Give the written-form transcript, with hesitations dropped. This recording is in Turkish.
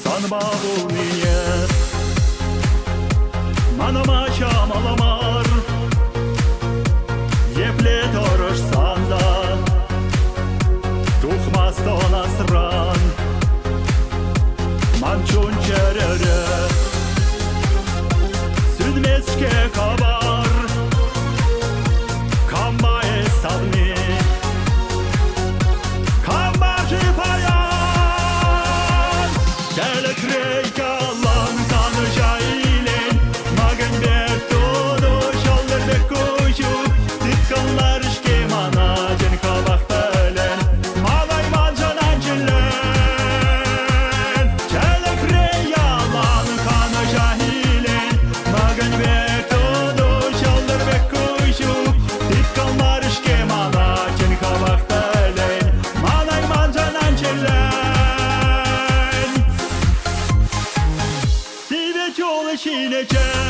Sanbavunie Manoma şamalamar Yeple toroş sanda Tuhmas donasran Mançun çerere Südmeske kabar Kamba esadni Kamba jipayan Gelek reykalan kanı jailen Magen bertono şalır bekuşu Ditkanlar işke mana jen kabak belen Malay mancan ancelen Gelek reykalan kanı jailen Magen bertono şalır bekuşu Ditkanlar işke mana jen kabak belen Malay mancan ancelen Sivet yolu şinece